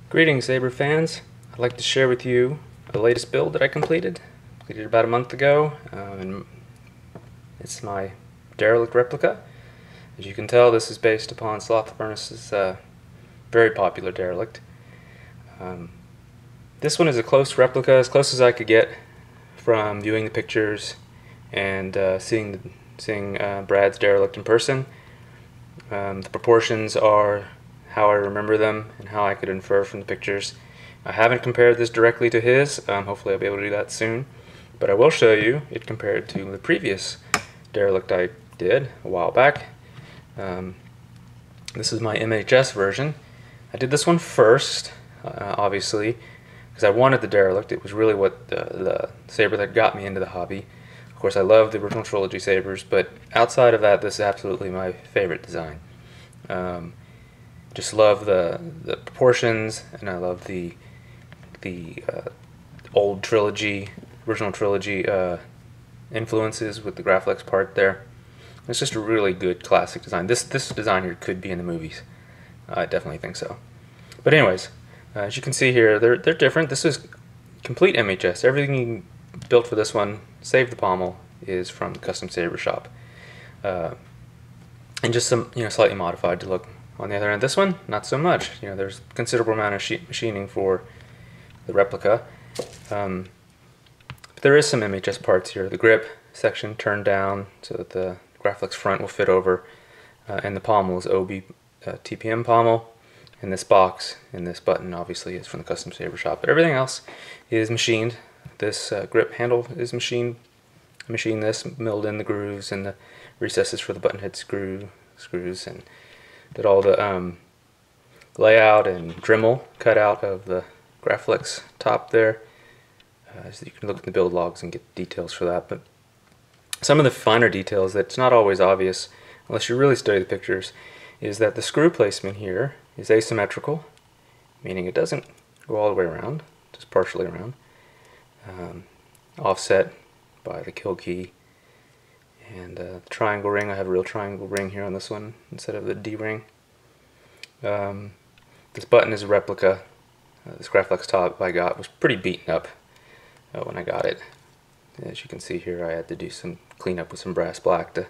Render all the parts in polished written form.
Greetings, saber fans. I'd like to share with you the latest build that I completed about a month ago. And it's my Derelict Replica. As you can tell, this is based upon Slothfurnace's very popular Derelict. This one is a close replica, as close as I could get from viewing the pictures and seeing Brad's Derelict in person. The proportions are how I remember them and how I could infer from the pictures. I haven't compared this directly to his. Hopefully I'll be able to do that soon. But I will show you it compared to the previous Derelict I did a while back. This is my MHS version. I did this one first, obviously, because I wanted the Derelict. It was really what the saber that got me into the hobby. Of course, I love the original trilogy sabers, but outside of that, this is absolutely my favorite design. Just love the proportions, and I love the old trilogy, original trilogy influences with the Graflex part there. It's just a really good classic design. This design here could be in the movies. I definitely think so. But anyways, as you can see here, they're different. This is complete MHS. Everything built for this one, save the pommel, is from the custom saber shop, and just some slightly modified to look. On the other end, this one, not so much. There's considerable amount of machining for the replica. But there is some MHS parts here. The grip section turned down so that the Graflex front will fit over, and the pommel is Obi TPM pommel. And this box and this button obviously is from the custom saber shop. But everything else is machined. This grip handle is machined. I machined this, milled in the grooves and the recesses for the button head screws, and did all the layout and Dremel cut out of the Graflex top there. So you can look at the build logs and get details for that. But some of the finer details that's not always obvious unless you really study the pictures is that the screw placement here is asymmetrical, meaning it doesn't go all the way around, just partially around. Offset by the kill key. And the triangle ring, I have a real triangle ring here on this one instead of the D ring. This button is a replica. This Graflex top I got was pretty beaten up when I got it. As you can see here, I had to do some cleanup with some brass black to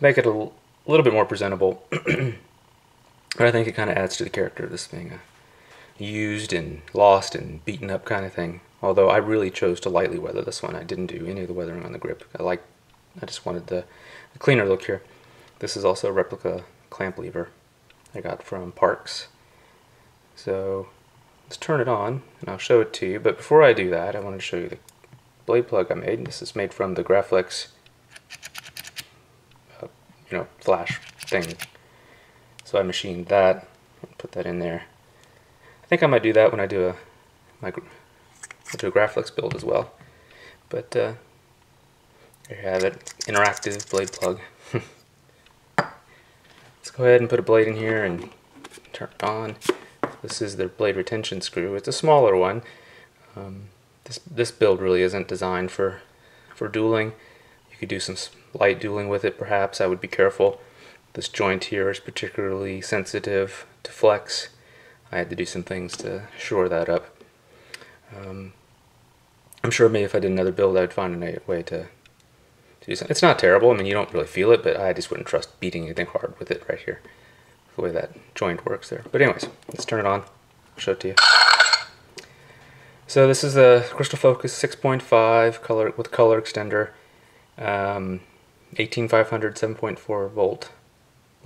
make it a little bit more presentable. But I think it kind of adds to the character of this being a used and lost and beaten up kind of thing. Although I really chose to lightly weather this one. I didn't do any of the weathering on the grip. I just wanted the cleaner look here. This is also a replica clamp lever I got from Parks. So let's turn it on and I'll show it to you. But before I do that, I wanted to show you the blade plug I made. This is made from the Graflex flash thing. So I machined that and put that in there. I think I might do that when I do a Graflex build as well. But there you have it, interactive blade plug. Let's go ahead and put a blade in here and turn it on. This is the blade retention screw. It's a smaller one. This build really isn't designed for dueling. You could do some light dueling with it perhaps. I would be careful. This joint here is particularly sensitive to flex. I had to do some things to shore that up. I'm sure maybe if I did another build I would find a way to do something. It's not terrible. I mean, you don't really feel it, but I just wouldn't trust beating anything hard with it right here. The way that joint works there. But anyways, let's turn it on. I'll show it to you. So this is a Crystal Focus 6.5 color with color extender, 18500 7.4 volt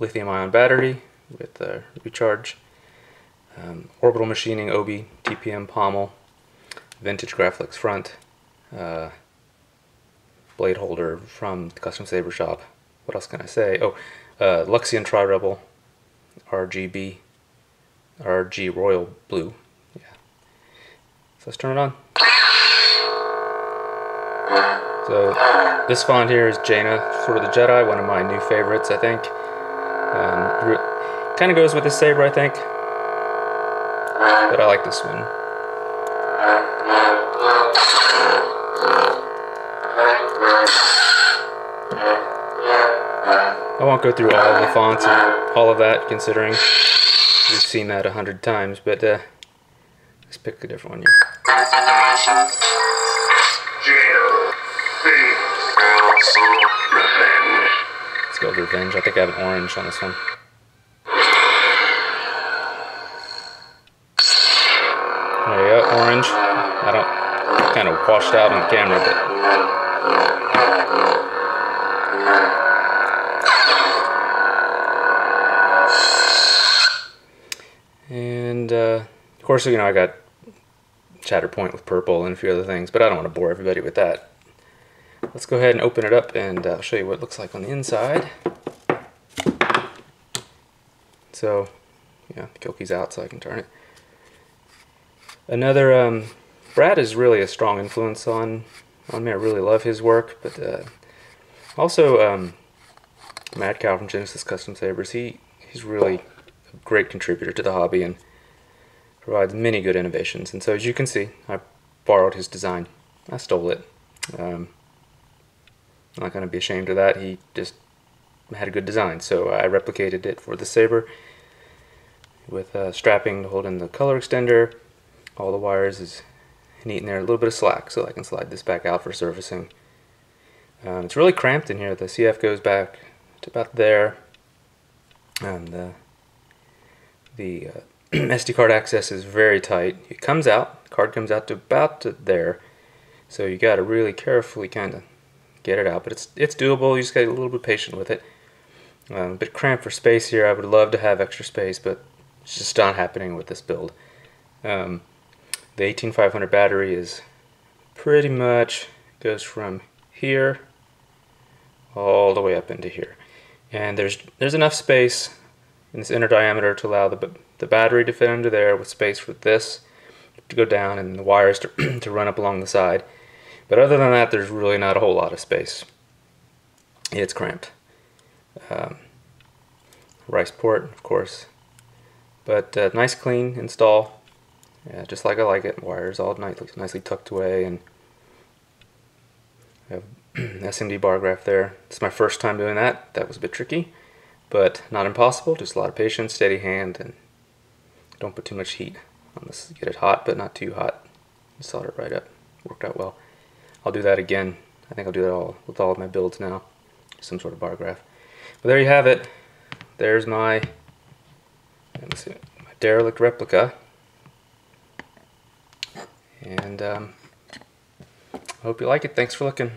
lithium-ion battery with recharge, orbital machining Obi TPM pommel, vintage Graflex front, blade holder from the custom saber shop. What else can I say? Oh, Luxian Tri-Rebel RG Royal Blue. Yeah. So let's turn it on. So this font here is Jaina for the Jedi, one of my new favorites, I think. Kind of goes with this saber, I think. But I like this one. I won't go through all of the fonts and all of that, considering we've seen that 100 times, but let's pick a different one here. Let's go with Revenge. I think I have an orange on this one. There you go, orange. I don't, kind of washed out on the camera, but and of course, you know, I got Shatterpoint with purple and a few other things, but I don't want to bore everybody with that. Let's go ahead and open it up, and I'll show you what it looks like on the inside. So, yeah, the kill key's out so I can turn it. Another, Brad is really a strong influence on me. I really love his work, but also Mad Cow from Genesis Custom Sabers. He's really a great contributor to the hobby and provides many good innovations. And so, as you can see, I borrowed his design. I stole it. I'm not going to be ashamed of that. He just had a good design, so I replicated it for the saber with strapping to hold in the color extender. All the wires is neat in there, a little bit of slack, so I can slide this back out for surfacing. It's really cramped in here. The CF goes back to about there, and the SD card access is very tight. It comes out, the card comes out to about to there, so you got to really carefully kind of get it out, but it's doable. You just got to be a little bit patient with it. A bit cramped for space here. I would love to have extra space, but it's just not happening with this build. The 18500 battery is pretty much goes from here all the way up into here, and there's enough space in this inner diameter to allow the battery to fit under there, with space for this to go down and the wires to to run up along the side. But other than that, there's really not a whole lot of space. It's cramped. Rice port, of course, but nice clean install. Yeah, just like I like it. Wires all nicely tucked away, and I have SMD bar graph there. It's my first time doing that. That was a bit tricky, but not impossible. Just a lot of patience, steady hand, and don't put too much heat on this. Get it hot, but not too hot. Solder it right up. Worked out well. I'll do that again. I think I'll do that all with all of my builds now. Some sort of bar graph. But there you have it. There's my, let's see, my Derelict Replica. And I hope you like it. Thanks for looking.